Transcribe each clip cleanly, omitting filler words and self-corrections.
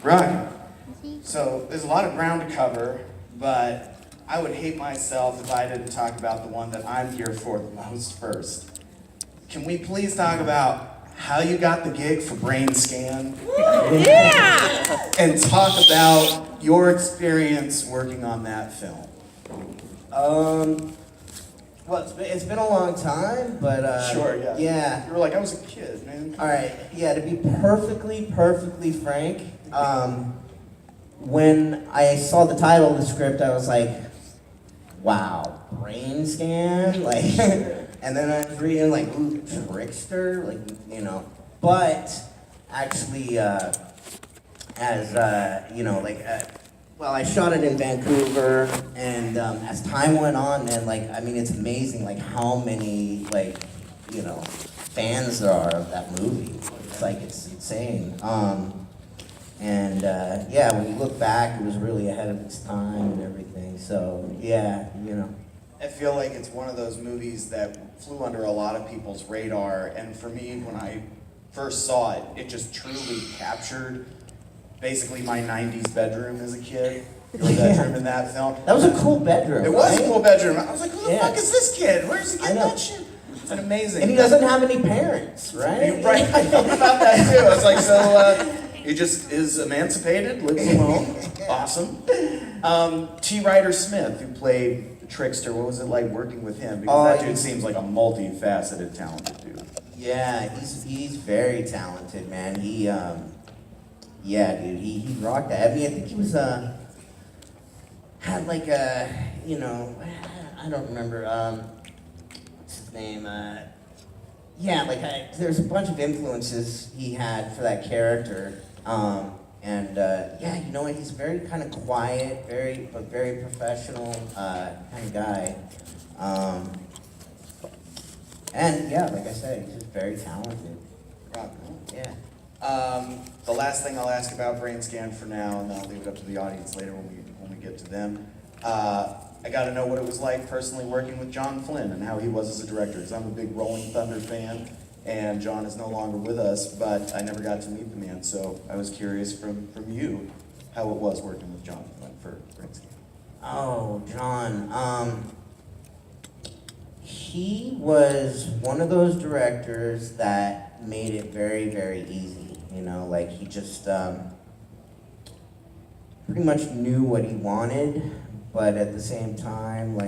Right. So there's a lot of ground to cover, but I would hate myself if I didn't talk about the one that I'm here for the most first. Can we please talk about how you got the gig for Brain Scan? Yeah! And talk about your experience working on that film. Well, it's been a long time, but Sure, yeah. yeah. You were like, I was a kid, man. All right, yeah. To be perfectly frank, when I saw the title of the script, I was like, "Wow, Brain Scan!" Like, and then I was reading like, "Ooh, Trickster," like But actually, well, I shot it in Vancouver, and as time went on, man, it's amazing, how many, fans there are of that movie. It's insane. Yeah, when you look back, it was really ahead of its time and everything. So, yeah. I feel like it's one of those movies that flew under a lot of people's radar, and for me, when I first saw it, it just truly captured basically my 90s bedroom as a kid. Your bedroom in that film. That was a cool bedroom. It was a cool bedroom. I was like, who the Yeah. fuck is this kid? Where's he getting that shit? It's amazing. And he doesn't have any parents, right? Right, I thought about that too. I was like, so he just is emancipated, lives alone. Awesome. T. Ryder Smith, who played Trickster, what was it like working with him? Because that dude seems like a multifaceted, talented dude. Yeah, he's very talented, man. He rocked that. I mean, I think he was had I don't remember what's his name. There's a bunch of influences he had for that character. He's very kind of quiet, but very professional kind of guy. And yeah, like I said, he's just very talented. Yeah. The last thing I'll ask about Brain Scan for now, and then I'll leave it up to the audience later when we get to them. I got to know what it was like personally working with John Flynn and how he was as a director, because I'm a big Rolling Thunder fan, and John is no longer with us, but I never got to meet the man, so I was curious from you how it was working with John Flynn for Brain Scan. Oh, John. He was one of those directors that made it very, very easy. He just pretty much knew what he wanted, but at the same time,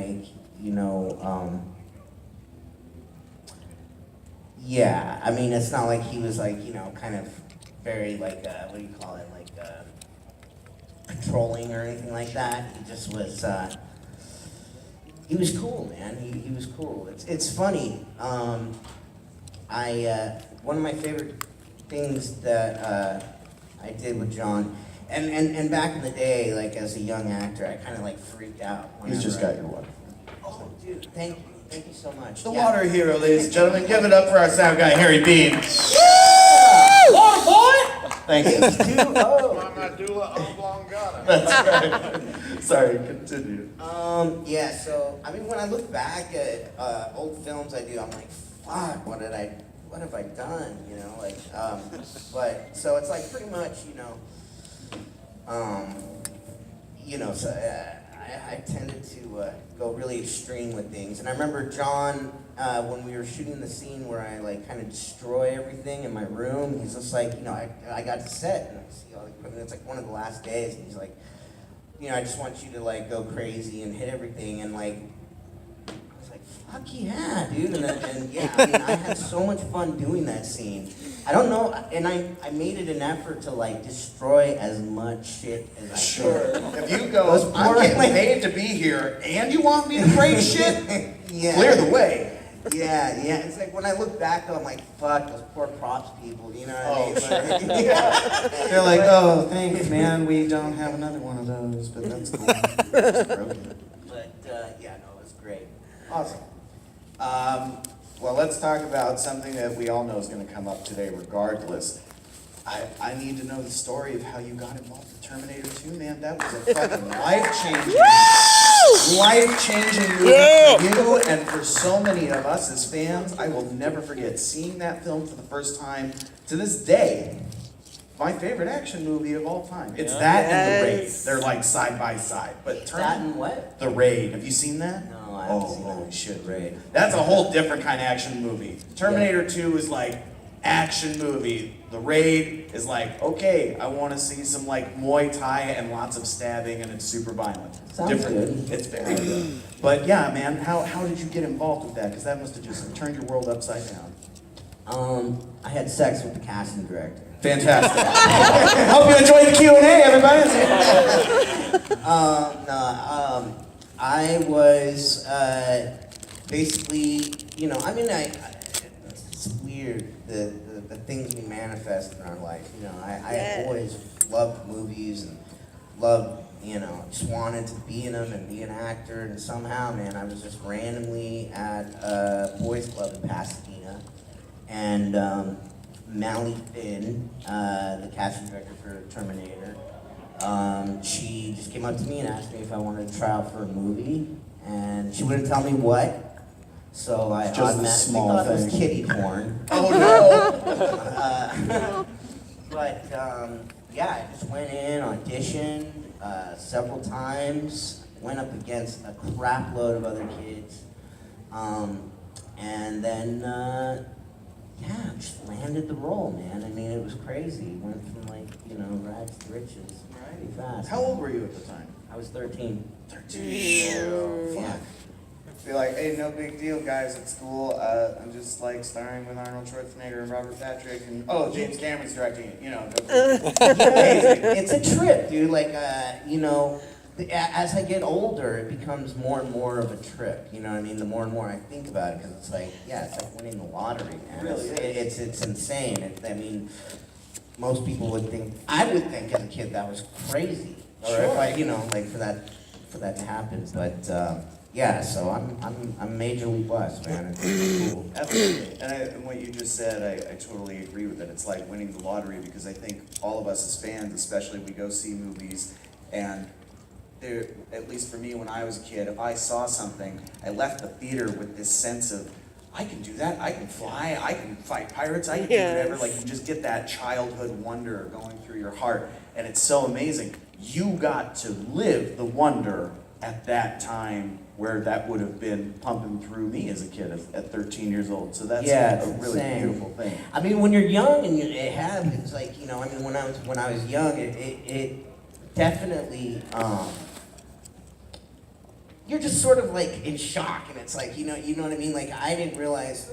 yeah, I mean, it's not like he was kind of very what do you call it, controlling or anything like that. He just was, he was cool, man. He was cool. It's funny. One of my favorite things that I did with John, and back in the day, as a young actor, I kind of freaked out. He's just got your water. Oh, dude, thank you so much. The water hero, ladies and gentlemen. Give it up for our sound guy, Harry Beam. Water boy! Thank you. That's right. Sorry, continue. Yeah, so, I mean, when I look back at old films I do, I'm like, fuck, what have I done, but, so it's pretty much, so I tended to go really extreme with things, and I remember John, when we were shooting the scene where I kind of destroy everything in my room, he's just like, I got to set, and I see all the equipment, it's one of the last days, and he's like, I just want you to go crazy and hit everything, and I was like, fuck yeah, dude, and yeah, I mean, I had so much fun doing that scene. I don't know, and I made it an effort to destroy as much shit as I could. If you go, I'm getting paid to be here, and you want me to break shit? Yeah. Clear the way. Yeah, it's when I look back though, I'm like, fuck, those poor props people, you know what I mean? They're like, oh, thanks, man, we don't have another one of those, but that's cool. But, yeah, no, it was great. Awesome. Well, let's talk about something that we all know is going to come up today regardless. I need to know the story of how you got involved with Terminator 2, man. That was a fucking life-changing movie for you and for so many of us as fans. I will never forget seeing that film for the first time. To this day, my favorite action movie of all time. It's that and The Raid. They're like side by side. But That and what? The Raid. Have you seen that? No, I haven't seen holy that. shit, Raid. That's a whole different kind of action movie. Terminator 2 is like action movie. The Raid is like, okay, I want to see some like Muay Thai and lots of stabbing and it's super violent. Sounds different. good. It's very good. But yeah, man, how did you get involved with that? Because that must have just turned your world upside down. I had sex with the casting director. Fantastic. Hope you enjoyed the Q&A, everybody. I was basically, you know, I mean, it's weird the things we manifest in our life. You know, I always loved movies and loved, you know, just wanted to be in them and be an actor. And somehow, man, I was just randomly at a boys club in Pasadena, and Mally Finn, the casting director for Terminator, she just came up to me and asked me if I wanted to try out for a movie, and she wouldn't tell me what. So I Just a automatically small thought it was thing. kiddie porn. Oh no! But yeah, I just went in, auditioned several times, went up against a crap load of other kids, and then yeah, just landed the role, man. I mean, it was crazy. Went from like, you know, rags to riches pretty fast. How old were you at the time? I was 13. 13. Oh, fuck. Be like, hey, no big deal, guys at school. I'm just like starring with Arnold Schwarzenegger and Robert Patrick, and James Cameron's directing it. You know, It's a trip, dude. Like, you know, as I get older, it becomes more and more of a trip. You know what I mean? The more and more I think about it, because it's like, yeah, it's like winning the lottery, man. Really? It's insane. I mean, most people would think, I would think as a kid that was crazy, or if I, you know, like for that to happen. But yeah, so I'm majorly blessed, man. It's cool. Absolutely. And what you just said, I totally agree with it. It's like winning the lottery, because I think all of us as fans, especially, we go see movies, and there, at least for me when I was a kid, if I saw something, I left the theater with this sense of, I can do that, I can fly, I can fight pirates, I can do whatever. Like, you just get that childhood wonder going through your heart, and it's so amazing. You got to live the wonder at that time where that would have been pumping through me as a kid at 13 years old. So that's a really beautiful thing. I mean, when you're young and it happens, like, you know, I mean, when I was young, it definitely, you're just sort of like in shock, and it's like, you know what I mean? Like, I didn't realize,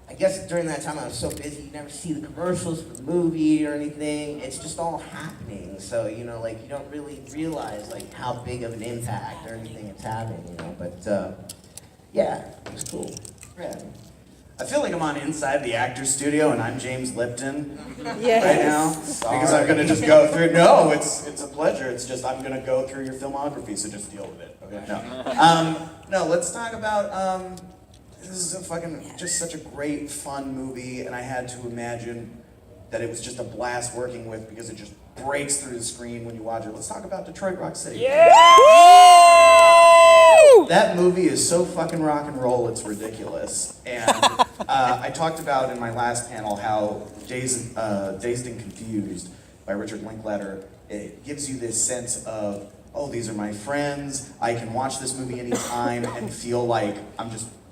I guess during that time I was so busy, you never see the commercials for the movie or anything. It's just all happening. So, you know, like, you don't really realize like how big of an impact or anything it's having, you know. But yeah, it was cool. Yeah. I feel like I'm on inside the actor's studio and I'm James Lipton Yes. right now, because I'm gonna just go through. No, it's a pleasure. It's just I'm gonna go through your filmography, so just deal with it. Okay. No, let's talk about. This is just such a great, fun movie, and I had to imagine that it was just a blast working with, because it just breaks through the screen when you watch it. Let's talk about Detroit Rock City. That movie is so fucking rock and roll, it's ridiculous. And I talked about in my last panel how Dazed and Confused by Richard Linklater, it gives you this sense of, oh, these are my friends, I can watch this movie anytime and feel like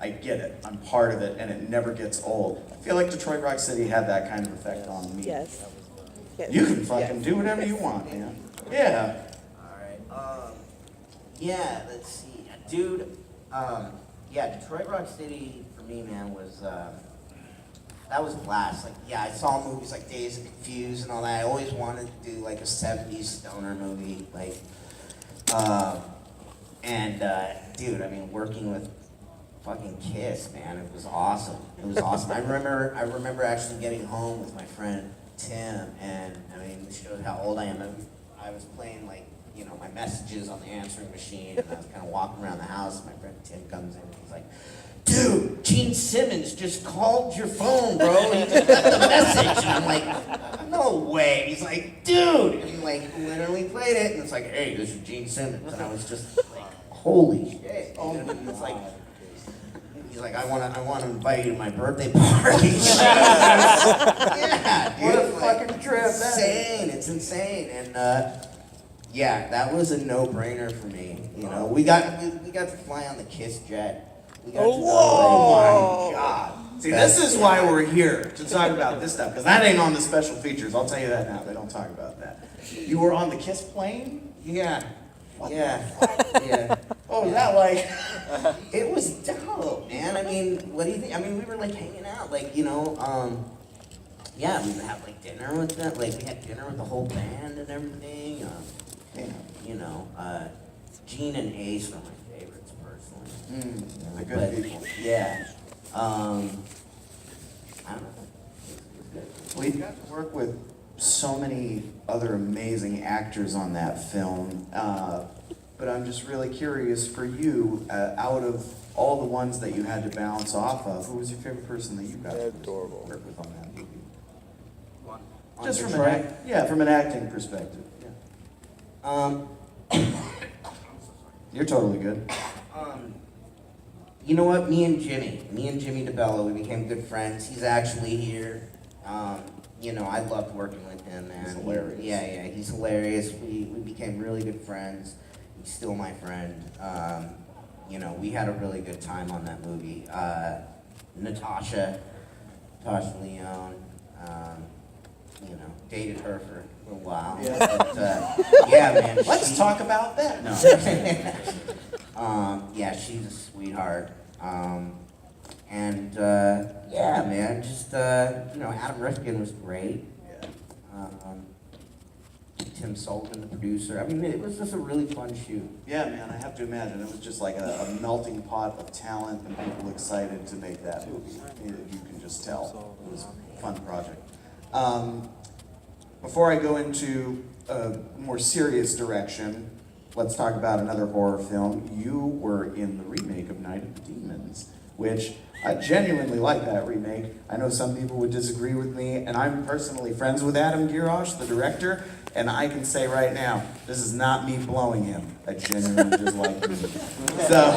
I get it, I'm part of it, and it never gets old. I feel like Detroit Rock City had that kind of effect on me. Yes. You can fucking do whatever you want, man. Yeah. Alright, yeah, let's see. Dude, yeah, Detroit Rock City, for me, man, was, that was a blast. Like, yeah, I saw movies like Dazed and Confused and all that. I always wanted to do, like, a 70s stoner movie, like, dude, I mean, working with fucking Kiss, man, it was awesome. It was awesome. I remember actually getting home with my friend Tim, and, I mean, this shows how old I am. I was playing, like, you know, my messages on the answering machine, and I was kind of walking around the house, and my friend Tim comes in, and he's like, dude, Gene Simmons just called your phone, bro, and he just left a message. And I'm like, no way. He's like, dude. And he like literally played it, and it's like, hey, this is Gene Simmons. And I was just like, holy shit. And it's like, he's like, I want to invite you to my birthday party. Yeah, dude, What a like, fucking trip that is. insane. It's insane. And yeah, that was a no-brainer for me. You know, we got to fly on the Kiss jet. We got to go. Oh my God. See, this is why we're here, to talk about this stuff, because that ain't on the special features. I'll tell you that now. They don't talk about that. You were on the Kiss plane? Yeah. What Yeah. Yeah. Oh, is that like... It was dope, man. I mean, what do you think? I mean, we were like hanging out, like, you know, yeah, we would have like dinner with them. Like, we had dinner with the whole band and everything. You know, Gene and Ace are my favorites personally. They're good people. Yeah. I don't know. Well, you got to work with so many other amazing actors on that film, but I'm just really curious for you, out of all the ones that you had to bounce off of, who was your favorite person that you got to work with on that movie? Just from from an acting perspective. Yeah. You're totally good. You know what? Me and Jimmy DeBello, we became good friends. He's actually here. You know, I loved working with him, man. He's hilarious. Yeah, he's hilarious. We became really good friends. He's still my friend. You know, we had a really good time on that movie. Natasha Leone, you know, dated her for a little while. Yeah. But, yeah, man. Let's talk about that. No. Yeah, she's a sweetheart. And yeah, man, just you know, Adam Rifkin was great. Tim Sullivan, the producer. I mean, it was just a really fun shoot. Yeah, man, I have to imagine it was just like a melting pot of talent and people excited to make that movie. You can just tell. It was a fun project. Before I go into a more serious direction, let's talk about another horror film. You were in the remake of Night of the Demons, which I genuinely like that remake. I know some people would disagree with me, and I'm personally friends with Adam Girosh, the director, and I can say right now, this is not me blowing him. I genuinely dislike him. So,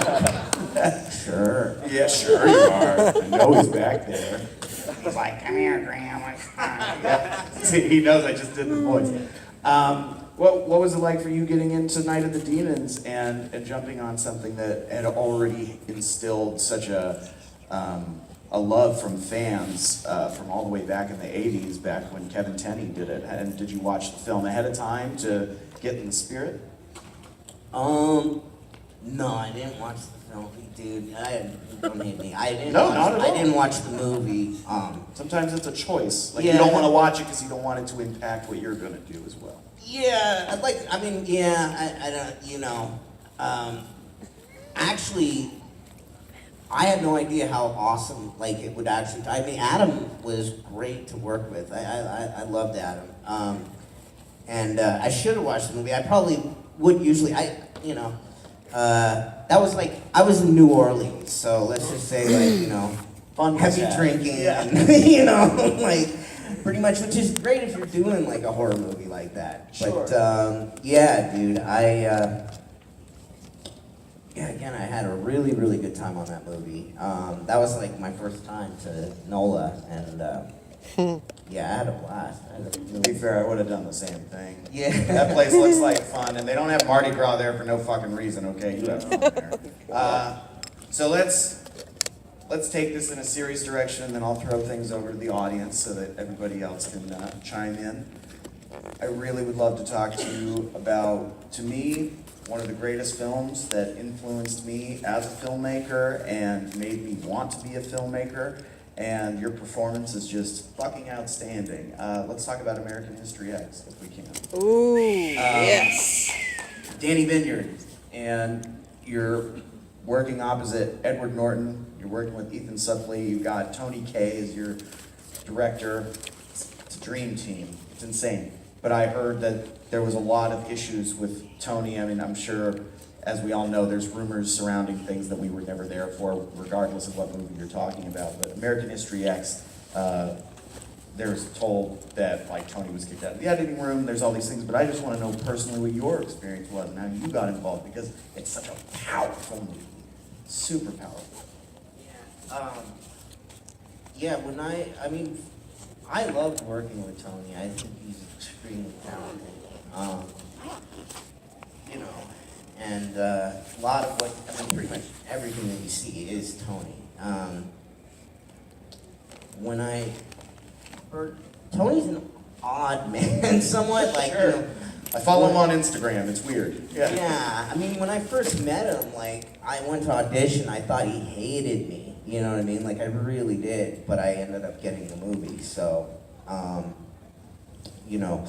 Sure. yeah, sure you are. I know he's back there. He's like, come here, Graham. Yeah. See, he knows I just did the voice. What was it like for you getting into Night of the Demons and jumping on something that had already instilled such a love from fans from all the way back in the 80s, back when Kevin Tenney did it? And did you watch the film ahead of time to get in the spirit? No, I didn't watch the film, dude. Don't hate me. I didn't. No, not at all. I didn't watch the movie. Sometimes it's a choice. Like, Yeah. you don't want to watch it because you don't want it to impact what you're going to do as well. Yeah, I don't, you know, actually, I had no idea how awesome, like, it would actually, I mean, Adam was great to work with. I loved Adam. And I should have watched the movie. I probably would usually, you know, that was like, I was in New Orleans, so let's just say, like, you know, Fun heavy was drinking, yeah. and, you know, like, pretty much, which is great if you're doing like a horror movie like that. Sure. But yeah, dude, yeah, again, I had a really, really good time on that movie. That was like my first time to NOLA, and yeah, I had a blast. To be fair, I would have done the same thing. Yeah. That place looks like fun, and they don't have Mardi Gras there for no fucking reason, okay? You have fun there. So let's take this in a serious direction, and then I'll throw things over to the audience so that everybody else can chime in. I really would love to talk to you about, to me, one of the greatest films that influenced me as a filmmaker and made me want to be a filmmaker, and your performance is just fucking outstanding. Let's talk about American History X, if we can. Ooh, yes. Danny Vineyard, and you're working opposite Edward Norton. You're working with Ethan Suplee. You've got Tony Kaye as your director. It's a dream team. It's insane. But I heard that there was a lot of issues with Tony. I mean, I'm sure, as we all know, there's rumors surrounding things that we were never there for, regardless of what movie you're talking about. But American History X, there's told that like Tony was kicked out of the editing room. There's all these things, but I just want to know personally what your experience was and how you got involved, because it's such a powerful movie, super powerful. Yeah, I mean, I loved working with Tony. I think he's extremely talented. You know, and a lot of what, I mean, pretty much everything that you see is Tony. Tony's an odd man, somewhat, like, Sure. you know. I follow him on Instagram. It's weird. Yeah. Yeah, I mean, when I first met him, like, I went to audition, I thought he hated me, you know what I mean? Like, I really did, but I ended up getting the movie, so, you know,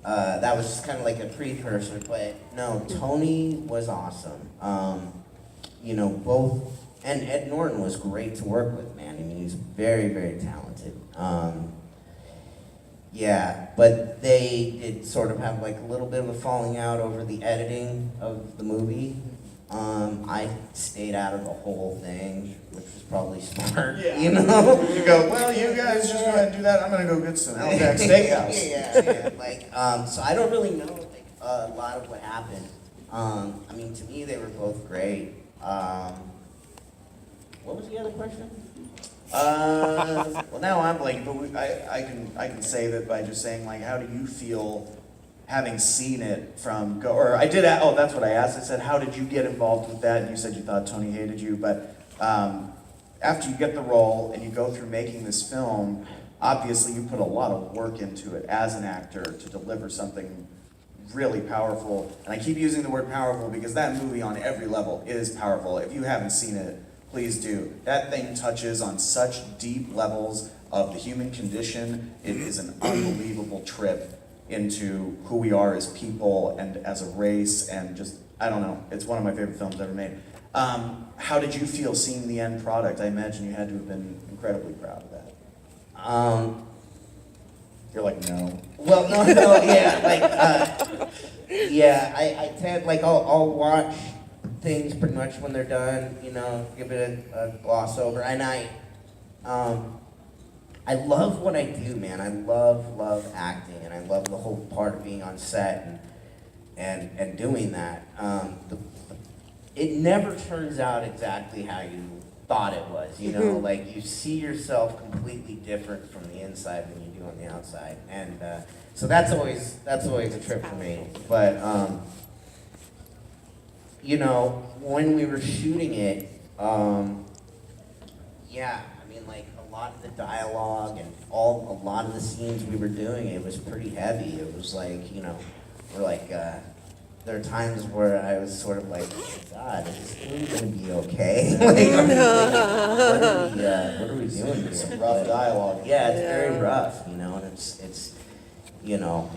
that was just kind of like a precursor, but no, Tony was awesome. You know, both, and Ed Norton was great to work with, man. I mean, he's very, very talented. Yeah, but they did sort of have like a little bit of a falling out over the editing of the movie. I stayed out of the whole thing, which was probably smart, you know? You go, well, you guys just go ahead and do that. I'm gonna go get some Outback Steakhouse. Yeah, like, so I don't really know like a lot of what happened. I mean, to me, they were both great. What was the other question? Well, now I'm blanking, but I can say that by just saying, like, how do you feel having seen it from go? Or I did. Oh, that's what I asked. I said, how did you get involved with that? And you said you thought Tony hated you, but after you get the role and you go through making this film, obviously you put a lot of work into it as an actor to deliver something really powerful. And I keep using the word powerful because that movie on every level is powerful. If you haven't seen it, please do. That thing touches on such deep levels of the human condition. It is an unbelievable trip into who we are as people and as a race, and just, I don't know, it's one of my favorite films ever made. How did you feel seeing the end product? I imagine you had to have been incredibly proud of that. You're like, no. Well, no, yeah, like, yeah, I tend, like, I'll watch things pretty much when they're done, you know, give it a gloss over, and I love what I do, man. I love acting, and I love the whole part of being on set and doing that. It never turns out exactly how you thought it was, you know? Like, you see yourself completely different from the inside than you do on the outside, and so that's always a trip for me. But you know, when we were shooting it, yeah, I mean, like, a lot of the dialogue and a lot of the scenes we were doing, it was pretty heavy. It was like, you know, we're like, there are times where I was sort of like, God, is this movie gonna be okay? What are we doing here? Some rough dialogue. Yeah, it's very rough, you know, and it's you know,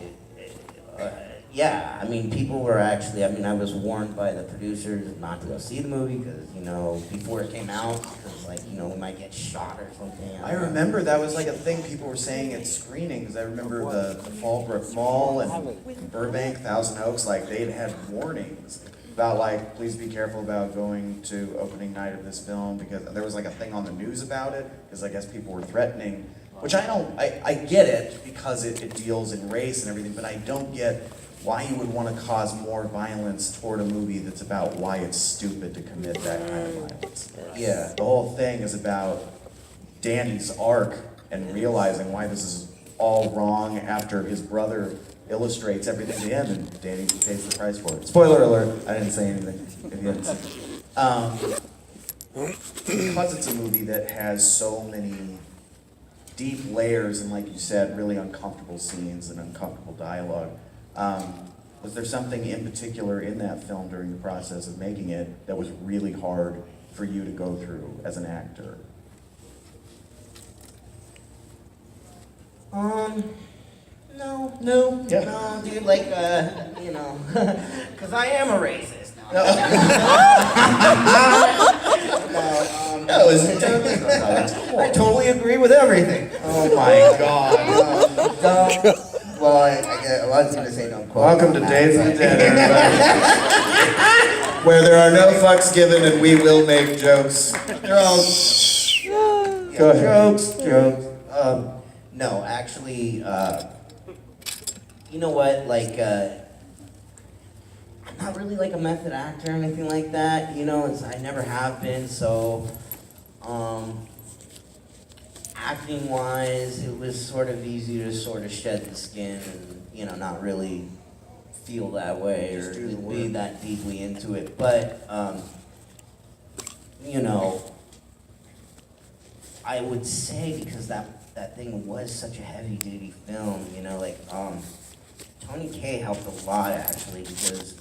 yeah, I mean, people were actually, I mean, I was warned by the producers not to go see the movie because, you know, before it came out, because, like, you know, we might get shot or something. I remember that was like a thing people were saying at screenings. I remember the Fallbrook Mall and Burbank, Thousand Oaks, like, they'd had warnings about, like, please be careful about going to opening night of this film, because there was like a thing on the news about it, because I guess people were threatening, which I get it because it deals in race and everything, but I don't get why you would want to cause more violence toward a movie that's about why it's stupid to commit that kind of violence. Yeah. The whole thing is about Danny's arc and realizing why this is all wrong after his brother illustrates everything to him and Danny pays the price for it. Spoiler alert, I didn't say anything if you hadn't seen it. Because it's a movie that has so many deep layers and, like you said, really uncomfortable scenes and uncomfortable dialogue, was there something in particular in that film during the process of making it that was really hard for you to go through as an actor? No, Yeah. no, dude, like, you know, because I am a racist. No, I totally agree with everything. oh my God. Well, I was going to say don't quote. Welcome to Days of the Dead, everybody. Where there are no fucks given and we will make jokes. Jokes. Go ahead. Jokes. No, actually, you know what? Like, I'm not really like a method actor or anything like that. You know, I never have been. So, acting wise, it was sort of easy to sort of shed the skin and, you know, not really feel that way Just or do the be work. that deeply into it. But, you know, I would say because that thing was such a heavy duty film, you know, like, Tony Kaye helped a lot actually because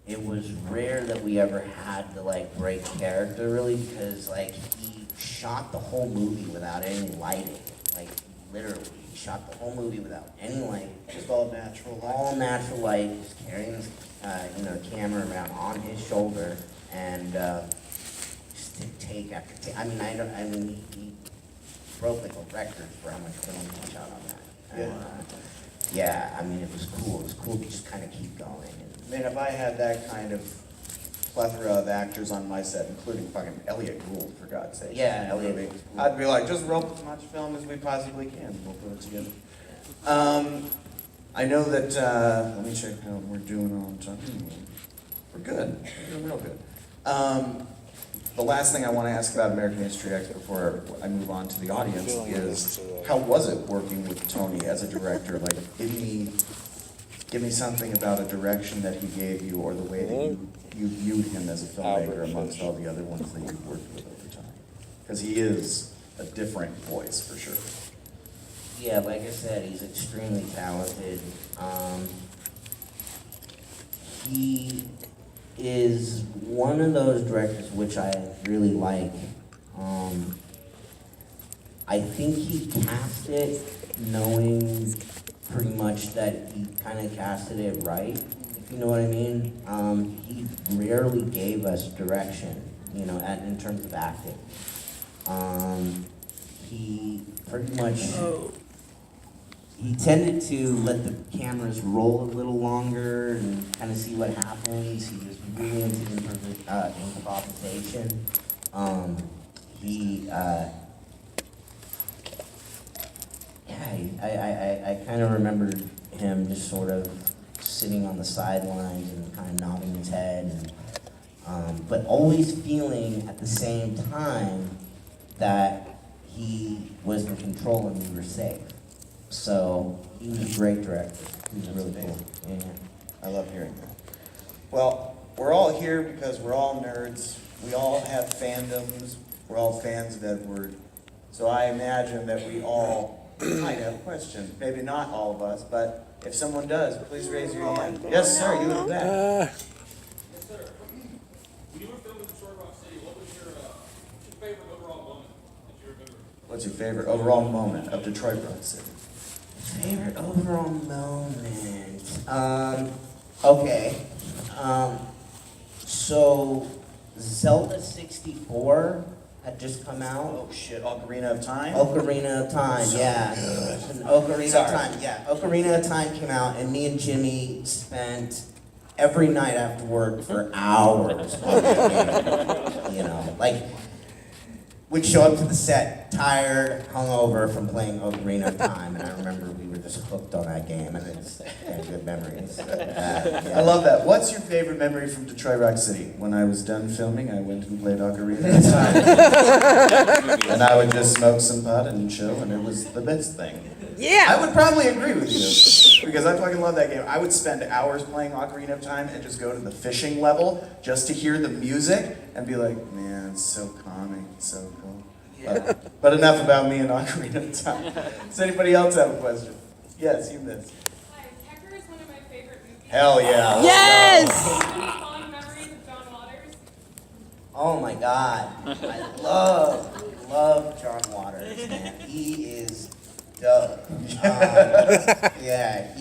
it was rare that we ever had to like break character really because like he shot the whole movie without any lighting. Like literally, he shot the whole movie without any light. Just all natural light. All natural light, just carrying his camera around on his shoulder and just to take after take. I mean he broke like a record for how much film he shot on that. Yeah. Yeah, I mean, it was cool. It was cool to just kind of keep going. I mean, if I had that kind of plethora of actors on my set, including fucking Elliot Gould, for God's sake. Yeah, you know, Elliot Gould. I'd be like, just rope as much film as we possibly can. We'll put it together. I know that, let me check how we're doing on time. We're good. We're doing real good. The last thing I want to ask about American History X before I move on to the audience is, how was it working with Tony as a director? Like, give me something about a direction that he gave you or the way that you viewed him as a filmmaker amongst all the other ones that you've worked with over time. Because he is a different voice, for sure. Yeah, like I said, he's extremely talented. He is one of those directors which I really like. I think he cast it knowing pretty much that he kind of casted it right, if you know what I mean. He rarely gave us direction, you know, in terms of acting. He pretty much, he tended to let the cameras roll a little longer and kind of see what happens. He was really into improvisation. I kind of remember him just sort of sitting on the sidelines and kind of nodding his head, but always feeling at the same time that he was in control and we were safe. So he was a great director. He was really cool. Yeah. I love hearing that. Well, we're all here because we're all nerds. We all have fandoms. We're all fans of Edward. So I imagine that we all might have questions. Maybe not all of us, but if someone does, please raise your hand. Yes, sir, you in the back. Yes, sir. When you were filming Detroit Rock City, what was your favorite overall moment that you remember? What's your favorite overall moment of Detroit Rock City? Favorite overall moment. Okay. So Zelda 64 had just come out. Oh shit, Ocarina of Time? Ocarina of Time, yeah. Ocarina of Time, yeah. Ocarina of Time came out, and me and Jimmy spent every night after work for hours playing that game. You know, like, we'd show up to the set tired, hungover from playing Ocarina of Time, and I remember we were just hooked on that game, and it's good memories. I love that. What's your favorite memory from Detroit Rock City? When I was done filming, I went and played Ocarina of Time. And I would just smoke some pot and chill, and it was the best thing. Yeah. I would probably agree with you, because I fucking love that game. I would spend hours playing Ocarina of Time and just go to the fishing level just to hear the music and be like, man, it's so calming, it's so cool. But enough about me and Ocarina of Time. Does anybody else have a question? Yes, you missed. Hi, Pecker is one of my favorite movies. Hell yeah. Yes! Any fond memories of John Waters? Oh my God, I love John Waters, man. He is dope. Yeah,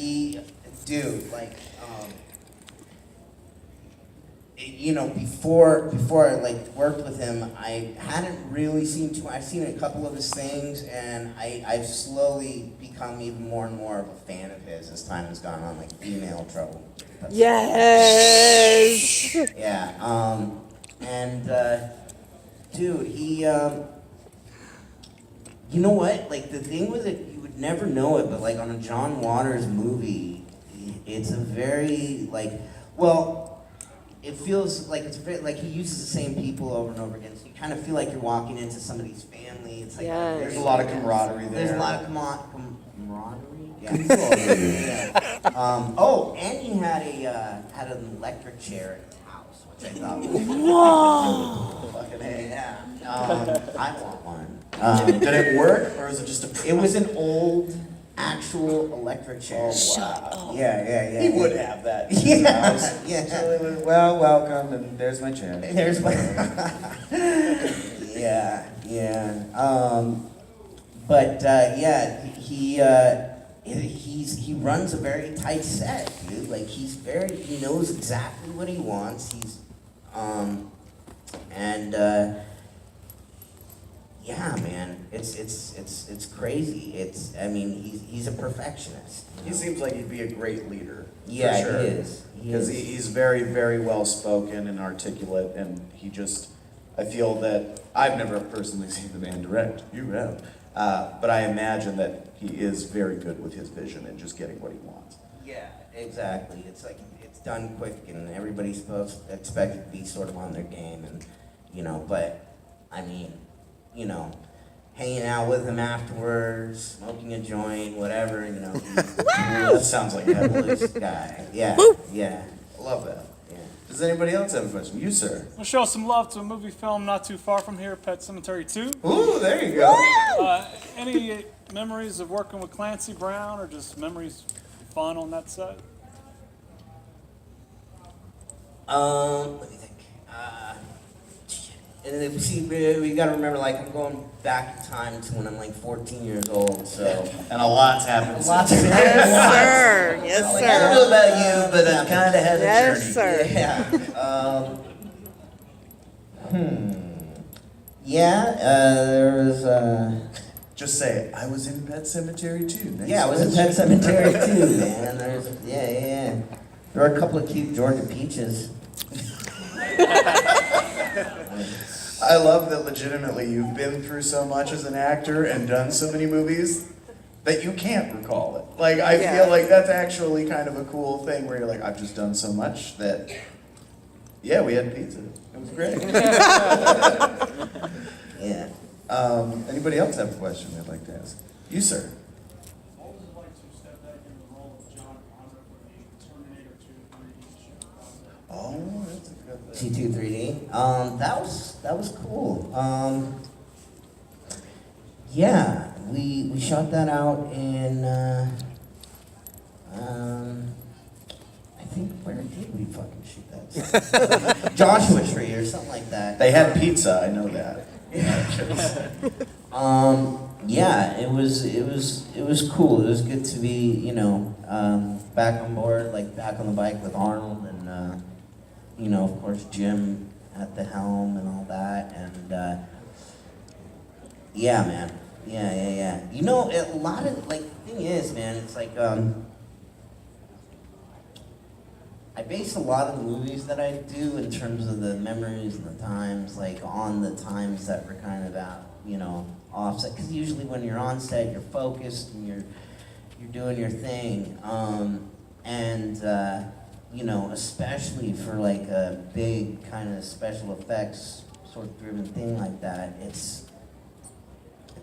dude, like, you know, before I like worked with him, I hadn't really seen I've seen a couple of his things, and I've slowly become even more and more of a fan of his as time has gone on, like Female Trouble. Yes! Yeah, dude, he, you know what? Like, the thing with it, you would never know it, but like on a John Waters movie, it's a very, like, well, it feels like it's like he uses the same people over and over again. So you kind of feel like you're walking into somebody's family. It's like Yes. There's a lot of camaraderie there. there's a lot of camaraderie. Yeah. Oh, and he had an electric chair at his house, which I thought was Whoa. Fucking A. yeah. I want one. Did it work, or is it just a? It was an old, actual electric chair. Oh, wow. Yeah. He would have that. Yeah, yeah. So, well, welcome, and there's my chair. There's my. Yeah. But he runs a very tight set, dude. Like he knows exactly what he wants. Yeah, man, it's crazy. I mean, he's a perfectionist. You He know? seems like he'd be a great leader. Yeah, for sure. he is. Because he's very, very well spoken and articulate, and I feel that I've never personally seen the man direct. You have. But I imagine that he is very good with his vision and just getting what he wants. Yeah, exactly. It's like it's done quick, and everybody's expected to be sort of on their game, and But I mean, hanging out with him afterwards, smoking a joint, whatever. That sounds like a Coolest guy. Yeah, yeah, I love that. yeah. Does anybody else have a question? You, sir. We'll show some love to a movie film not too far from here, Pet Cemetery 2. Ooh, there you go. Any memories of working with Clancy Brown, or just memories fun on that set? Let me think. And then, see, we gotta remember, like, I'm going back in time to when I'm like 14 years old, so. And a lot's happened. Lots of Yes, sir. Yes, Like, I don't know sir. about you, but I kind of had a Yes, journey. sir. Yeah. There was. Just say, I was in Pet Cemetery too. Next Yeah, I was in question. Pet Cemetery too, man. Yeah. There were a couple of cute Georgia peaches. I love that legitimately you've been through so much as an actor and done so many movies that you can't recall it. Like, I Yeah. feel like that's actually kind of a cool thing where you're like, I've just done so much that, yeah, we had pizza. It was great. Yeah. Anybody else have a question they'd like to ask? You, sir. What was it like to step back in the role of John Connor for the Terminator 2 3D show? Oh, that's a good thing. T2 3D. That was cool. Yeah, we shot that out in I think where did we fucking shoot that? Joshua Tree or something like that. They had pizza, I know that. Yeah, it was cool. It was good to be, back on board, like back on the bike with Arnold and of course Jim at the helm and all that, and yeah, man. Yeah. A lot of, like, the thing is, man, it's like, I base a lot of the movies that I do in terms of the memories and the times, like, on the times that we're kind of out, offset. Because usually when you're on set, you're focused and you're doing your thing. Especially for like a big kind of special effects sort of driven thing like that, it's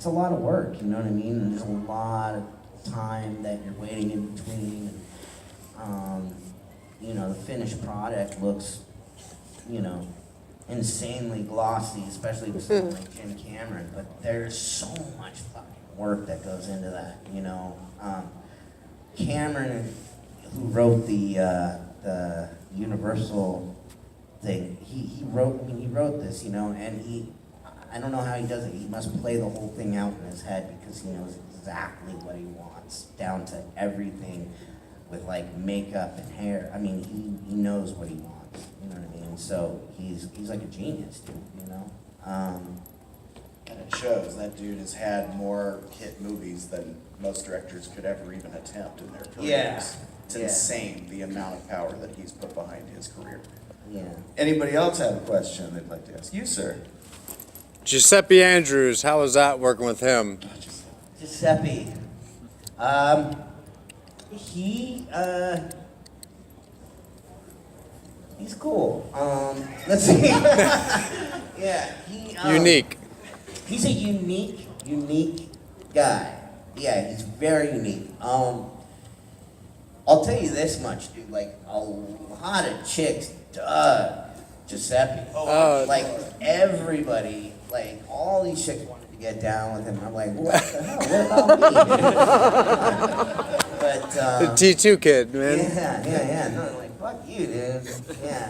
a lot of work, you know what I mean? And there's a lot of time that you're waiting in between. The finished product looks, insanely glossy, especially with someone like Jim Cameron. But there's so much fucking work that goes into that, Cameron, who wrote the Universal thing, he wrote this, and I don't know how he does it. He must play the whole thing out in his head because he knows exactly what he wants, down to everything with like makeup and hair. I mean, he knows what he wants, you know what I mean? So he's like a genius, dude, And it shows that dude has had more hit movies than most directors could ever even attempt in their careers. Yeah. It's Yeah. insane the amount of power that he's put behind his career. Yeah. Anybody else have a question they'd like to ask? You, sir. Giuseppe Andrews, how was that working with him? Giuseppe. He he's cool. Let's see. Yeah, Unique. He's a unique guy. Yeah, he's very unique. I'll tell you this much, dude. Like a lot of chicks dug Giuseppe. Like everybody, like all these chicks wanted to get down with him. I'm like, what the hell? What about me? But The T2 kid, man. yeah. No, like fuck you, dude. Yeah.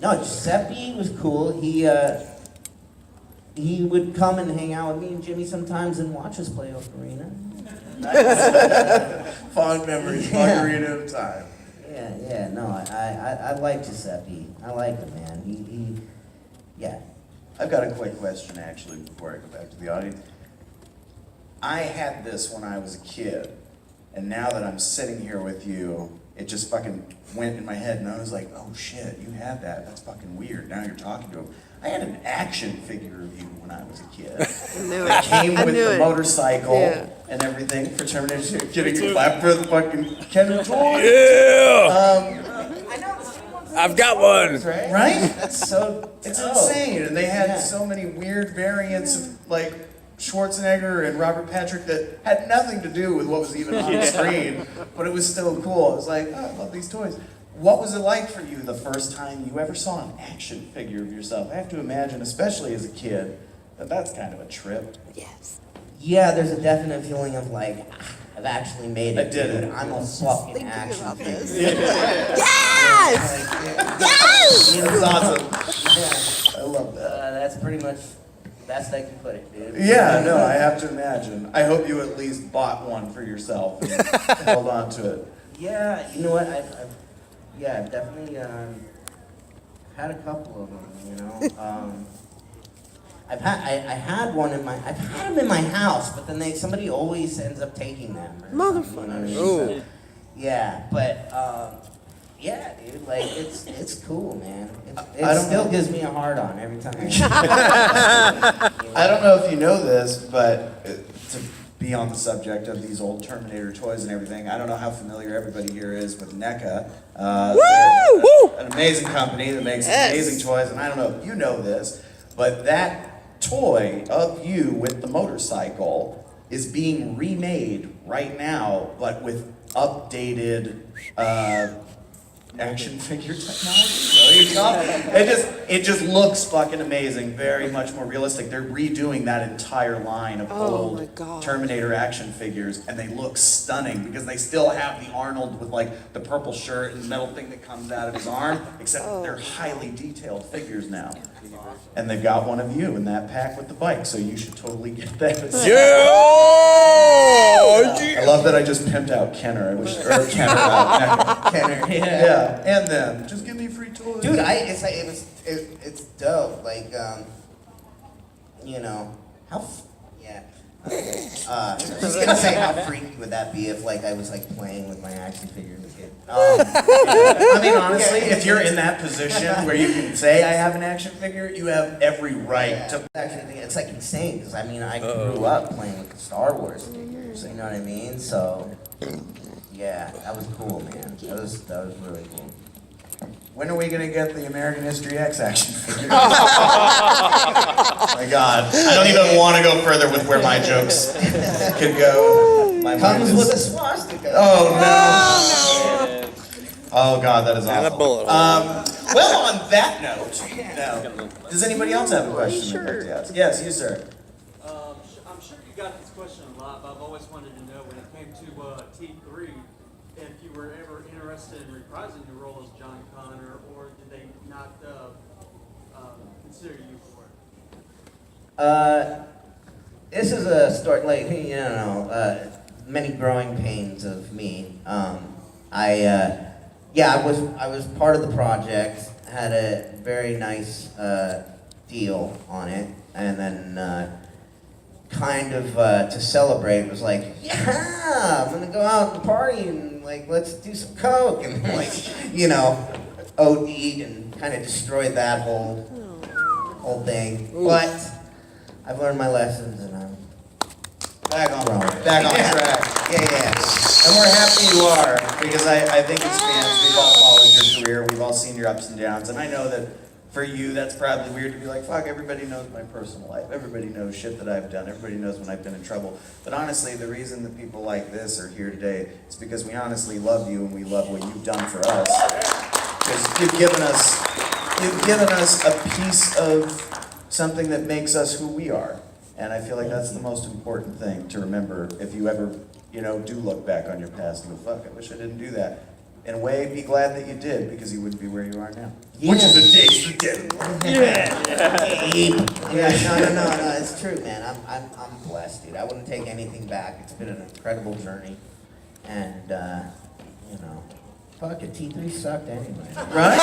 No, Giuseppe was cool. He would come and hang out with me and Jimmy sometimes and watch us play Ocarina. Fond memories, Yeah. Margarita of time. Yeah. No, I like Giuseppe. I like him, man. Yeah. I've got a quick question actually before I go back to the audience. I had this when I was a kid, and now that I'm sitting here with you, it just fucking went in my head, and I was like, oh shit, you had that. That's fucking weird. Now you're talking to him. I had an action figure of you when I was a kid. I knew It it. came I with knew the it. motorcycle Yeah. and everything for Terminator 2. Getting clapped for the fucking Ken toy. Yeah! I know the same ones. I've got one. Right? Right? That's so. It's dope. insane, and they had Yeah. so many weird variants of like Schwarzenegger and Robert Patrick that had nothing to do with what was even on the screen, but it was still cool. It was like, oh, I love these toys. What was it like for you the first time you ever saw an action figure of yourself? I have to imagine, especially as a kid, that that's kind of a trip. Yes. Yeah, there's a definite feeling of like, I've actually made it. I did it. Dude. I'm a fucking Thinking action about figure. this. Like, Yes! yeah. Yes! It's awesome. Yeah. I love that. That's pretty much the best I can put it, dude. Yeah, no, I have to imagine. I hope you at least bought one for yourself and held on to it. Yeah, you know what? I've definitely had a couple of them. You know, I had one in I've had them in my house, but then somebody always ends up taking them. or something, you know what I mean? Ooh. So, yeah, but yeah, dude, like it's cool, man. It I don't still know. gives me a hard on every time. I don't know if you know this, but to be on the subject of these old Terminator toys and everything, I don't know how familiar everybody here is with NECA. Woo! Woo! An amazing company that makes Yes. amazing toys, and I don't know if you know this, but that toy of you with the motorcycle is being remade right now, but with updated action figure technology. So you know, it just looks fucking amazing, very much more realistic. They're redoing that entire line of Oh my old God. Terminator action figures, and they look stunning because they still have the Arnold with like the purple shirt and metal thing that comes out of his arm, except that they're highly detailed figures now. And they've got one of you in that pack with the bike, so you should totally get that. Yeah! I love that I just pimped out Kenner. I wish, or Kenner, Kenner, yeah. yeah, and them. Just give me free toys. Dude, it's dope. Like, you know, yeah. I was just gonna say, how freaky would that be if, like, I was like playing with my action figure as a kid? I mean, honestly, if you're in that position where you can say I have an action figure, you have every right to. Actually, it's like insane because I mean, I grew up playing with the Star Wars figures. You know what I mean? So, yeah, that was cool, man. That was really cool. When are we gonna get the American History X action figure? My God, I don't even want to go further with where my jokes could go. My mind Comes is- with a swastika. Oh no! Oh God, that is awful. And a bullet hole. Well, on that note, no. Does anybody else have a question they'd like to ask? Yes, you, sir. I'm sure you got this question a lot, but I've always wanted to know when it came to T3, if you were ever interested in reprising your role as John Connor, or did they not consider you for it? This is a story, like, you know, many growing pains of me. I was part of the project, had a very nice deal on it, and then kind of to celebrate was like, yeah, I'm gonna go out and party and like let's do some coke and like, you know, OD'd and kind of destroyed that whole thing. But I've learned my lessons and I'm Back on Wrong. back on Yeah. track. yeah. And we're happy you are, because I think it's fans. We've all followed your career. We've all your ups and downs, and I know that for you, that's probably weird to be like, fuck, everybody knows my personal life. Everybody knows shit that I've done. Everybody knows when I've been in trouble. But honestly, the reason that people like this are here today is because we honestly love you and we love what you've done for us. Because you've given us a piece of something that makes us who we are. And I feel like that's the most important thing to remember if you ever, do look back on your past and go, fuck, I wish I didn't do that. In a way, be glad that you did, because you wouldn't be where you are now. Yeah. Which is a taste of death. Yeah, no, it's true, man. I'm blessed, dude. I wouldn't take anything back. It's been an incredible journey, and fuck it, T3 sucked anyway. Right?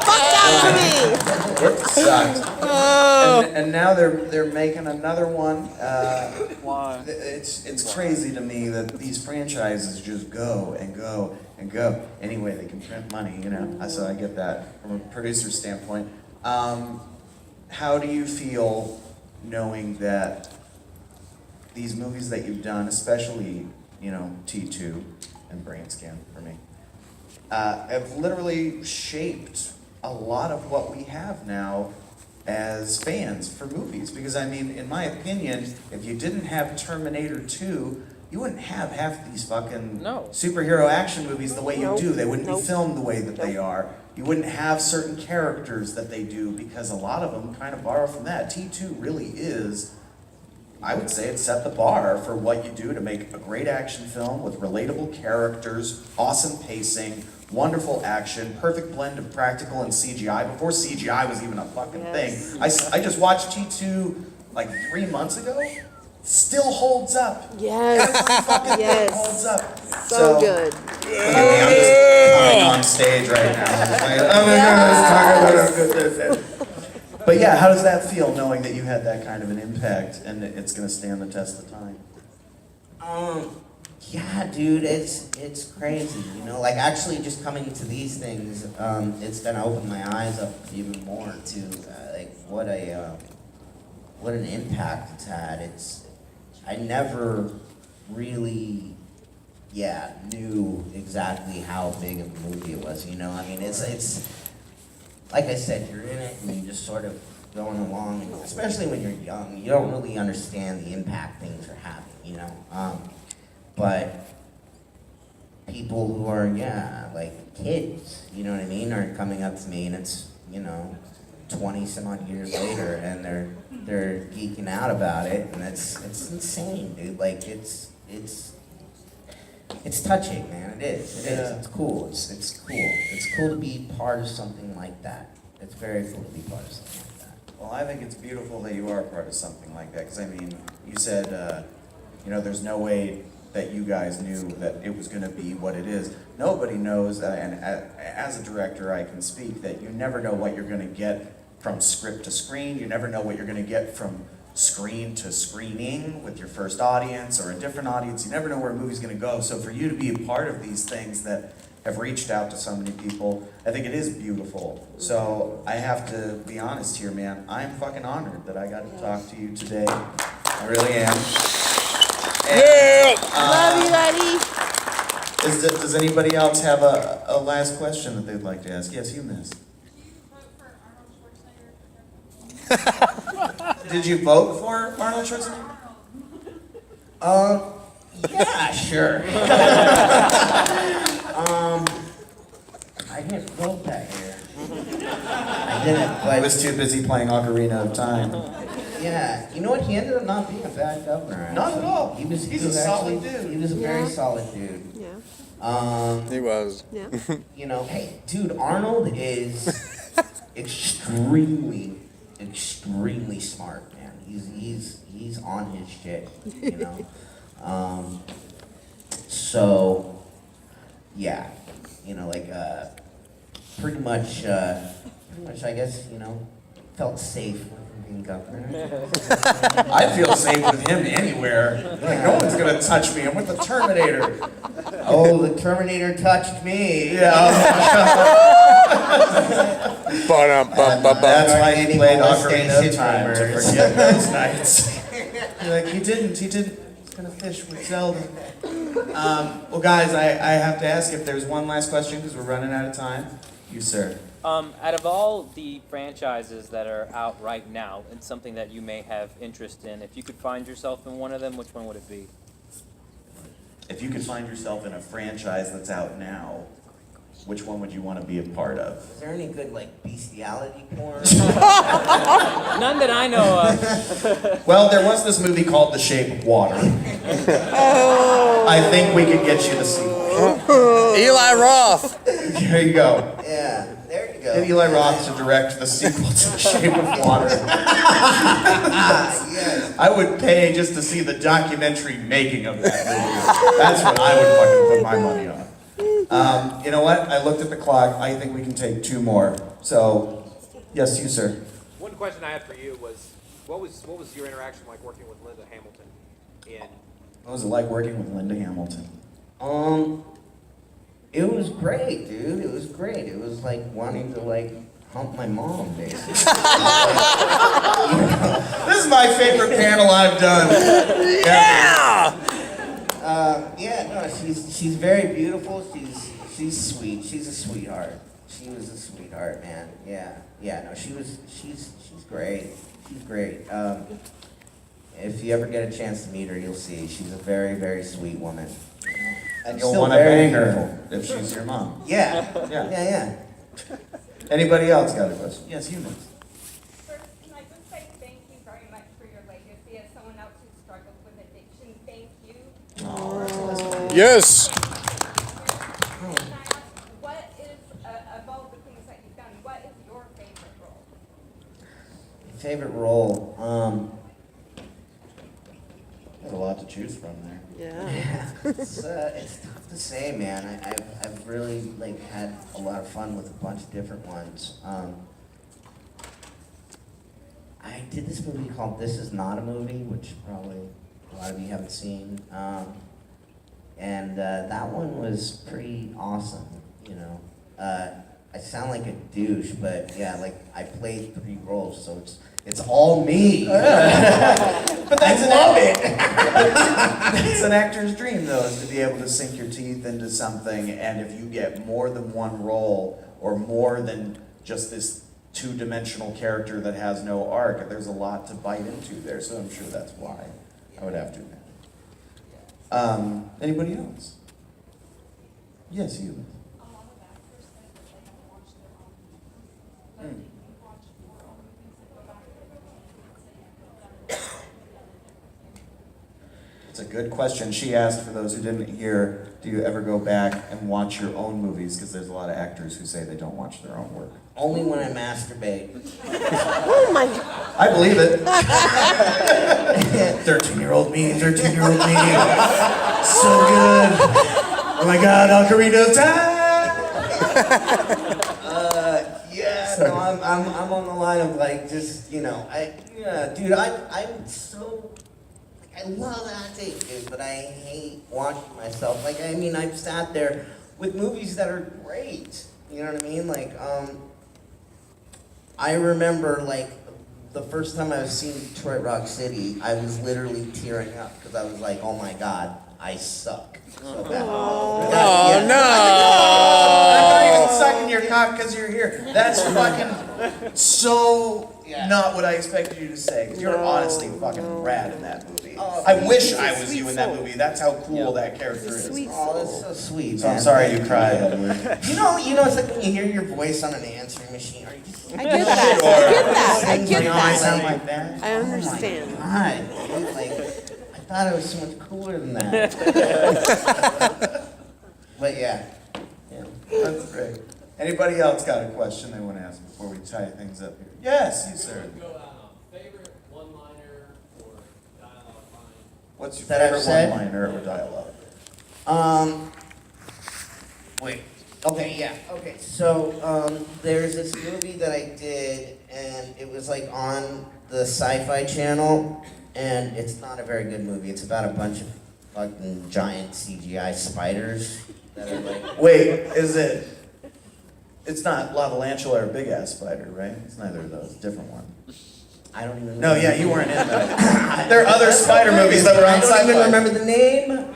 Fuck that for me. It sucked. And now they're making another one. Why? It's crazy to me that these franchises just go and go and go. Anyway, they can print money, so I get that from a producer's standpoint. How do you feel knowing that these movies that you've done, especially, T2 and Brain Scan for me, have literally shaped a lot of what we have now as fans for movies? Because I mean, in my opinion, if you didn't have Terminator 2, you wouldn't have half these fucking superhero action movies the way you do. They wouldn't be filmed the way that they are. You wouldn't have certain characters that they do, because a lot of them kind of borrow from that. T2 really is, I would say, it set the bar for what you do to make a great action film with relatable characters, awesome pacing, wonderful action, perfect blend of practical and CGI, before CGI was even a fucking thing. I just watched T2 like 3 months ago. Still holds up. Yes. Every fucking thing Yes. holds up. So good. Look at me, I'm just crying on stage right now. I'm just like, oh my God, let's talk about how good this is. But yeah, how does that feel, knowing that you had that kind of an impact and that it's going to stand the test of time? Yeah, dude, it's crazy. Like actually just coming to these things, it's gonna open my eyes up even more to like what an impact it's had. I never really, knew exactly how big of a movie it was. I mean, it's like I said, you're in it and you just sort of going along, especially when you're young, you don't really understand the impact things are having, but people who are, like kids, you know what I mean, are coming up to me and it's, 20 some odd years later and they're geeking out about it, and it's insane, dude. Like it's touching, man. It is. It's cool. It's cool. It's cool to be part of something like that. It's very cool to be part of something like that. Well, I think it's beautiful that you are part of something like that, because I mean, you said, there's no way that you guys knew that it was going to be what it is. Nobody knows, and as a director, I can speak that you never know what you're going to get from script to screen. You never know what you're going to get from screen to screening with your first audience or a different audience. You never know where a movie's going to go. So for you to be a part of these things that have reached out to so many people, I think it is beautiful. So I have to be honest here, man. I'm fucking honored that I got to talk to you today. I really am. Love you, Eddie. Does anybody else have a last question that they'd like to ask? Yes, you, miss. Did you vote for Arnold Schwarzenegger? Did you vote for Arnold Schwarzenegger? Yeah, sure. I didn't vote that year. I didn't, I but was too busy playing Ocarina of Time. yeah, you know what? He ended up not being a bad governor. Not at all. He's a solid dude. He was a very Yeah. solid dude. Yeah. He was. Yeah. Hey, dude, Arnold is extremely smart, man. He's on his shit, So, yeah, pretty much, I guess, felt safe with him being governor. I feel safe with him anywhere. Like, no one's gonna touch me. I'm with the Terminator. Oh, the Terminator touched me. That's why he played Ocarina of Molestation Time, to rumors. forget those nights. You're like, he didn't. He's gonna fish with Zelda. Well, guys, I have to ask if there's one last question, because we're running out of time. You, sir. Out of all the franchises that are out right now, and something that you may have interest in, if you could find yourself in one of them, which one would it be? If you could find yourself in a franchise that's out now, which one would you want to be a part of? Is there any good like bestiality porn? None that I know of. Well, there was this movie called The Shape of Water. I think we could get you the sequel. Eli Roth. There you go. Yeah, there you go. Get Eli Roth to direct the sequel to The Shape of Water. Yes. I would pay just to see the documentary making of that movie. That's what I would fucking put my money on. You know what? I looked at the clock. I think we can take 2 more. So, yes, you, sir. One question I had for you was, what was your interaction like working with Linda Hamilton in? What was it like working with Linda Hamilton? It was great, dude. It was great. It was like wanting to like hump my mom, basically. This is my favorite panel I've done. Yeah! Yeah, no, she's very beautiful. She's sweet. She's a sweetheart. She was a sweetheart, man. Yeah. No, she's great. She's great. If you ever get a chance to meet her, you'll see. She's a very, very sweet woman. And you'll Still want to very bang her if she's your mom. Yeah. Yeah. Anybody else got a question? Yes, you, miss. First, can I just say thank you very much for your legacy as someone else who struggled with addiction? Thank you. Yes. Can I ask, what is, of all the things that you've done, what is your favorite role? Favorite role? There's a lot to choose from there. Yeah. It's tough to say, man. I've really like had a lot of fun with a bunch of different ones. I did this movie called This Is Not a Movie, which probably a lot of you haven't seen. And that one was pretty awesome, you know. I sound like a douche, but yeah, like I played 3 roles, so it's all me. But I love it. It's an actor's dream, though, is to be able to sink your teeth into something, and if you get more than one role, or more than just this 2-dimensional character that has no arc, there's a lot to bite into there, so I'm sure that's why I would have to imagine. Anybody else? Yes, you. A lot of actors say that they don't watch their own movies, but if you watch your own movies and go back to the It's a good question. She asked, for those who didn't hear, do you ever go back and watch your own movies? Because there's a lot of actors who say they don't watch their own work. Only when I masturbate. Oh my. I believe it. 13-year-old me, 13-year-old me. So good. Oh my God, Ocarina of Time. Yeah, no, I'm on the line of like just, you know, dude, I'm so, I love acting, dude, but I hate watching myself. Like, I mean, I've sat there with movies that are great. You know what I mean? Like, I remember like the first time I was seeing Detroit Rock City, I was literally tearing up because I was like, oh my God, I suck. So bad. Oh, no. I'm not even sucking your cock because you're here. That's fucking so not what I expected you to say. Because you're honestly fucking rad in that movie. I wish I was you in that movie. That's how cool that character is. Oh, that's so sweet. So I'm man. sorry you cried, Edward. You know, it's like when you hear your voice on an answering machine. Are you just I get that. I get that. I get I sound that. like that. I understand. God, dude, like, I thought I was so much cooler than that. But yeah. That's great. Anybody else got a question they want to ask before we tie things up here? Yes, you sir. Favorite one-liner or dialogue line? What's your That I've favorite said? one-liner or dialogue? Wait. Okay, yeah. Okay, so there's this movie that I did, and it was like on the Sci-Fi Channel, and it's not a very good movie. It's about a bunch of fucking giant CGI spiders that are like. Wait, is it? It's not Lavalantula or Big Ass Spider, right? It's neither of those. Different one. I don't even. No, yeah, you weren't in that. There are other spider movies that were on I don't even Sci-Fi. remember the name.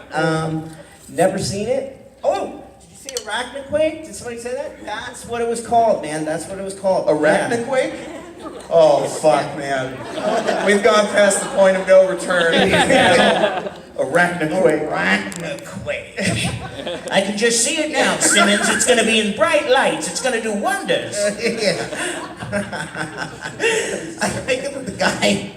Never seen it. Oh, did you see arachnoquake? Did somebody say that? That's what it was called, man. That's what it was called. Arachnoquake? Oh, fuck, man. We've gone past the point of no return. Arachnoquake. Arachnoquake. I can just see it now, Simmons. It's going to be in bright lights. It's going to do wonders. Yeah. I think of the guy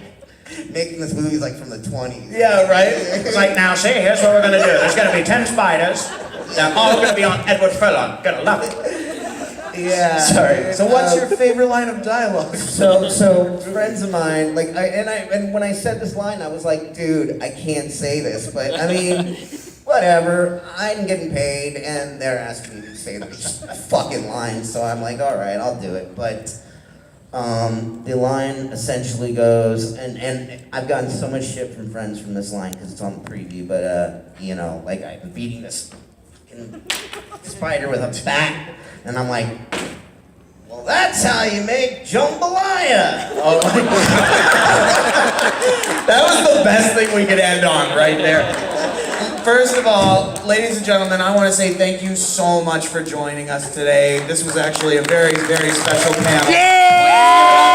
making this movie is like from the 20s. Yeah, right? It's like, now see, here's what we're gonna do. There's gonna be 10 spiders. They're all gonna be on Edward Furlong. Gonna love it. Yeah. Sorry. So what's your favorite line of dialogue? So friends of mine, like, and when I said this line, I was like, dude, I can't say this, but I mean, whatever. I'm getting paid, and they're asking me to say this fucking line, so I'm like, all right, I'll do it. But the line essentially goes, and I've gotten so much shit from friends from this line because it's on the preview, but you know, like I'm beating this fucking spider with a bat, and I'm like, well, that's how you make jambalaya. Oh my God. That was the best thing we could end on right there. First of all, ladies and gentlemen, I want to say thank you so much for joining us today. This was actually a very, very special panel. Yeah!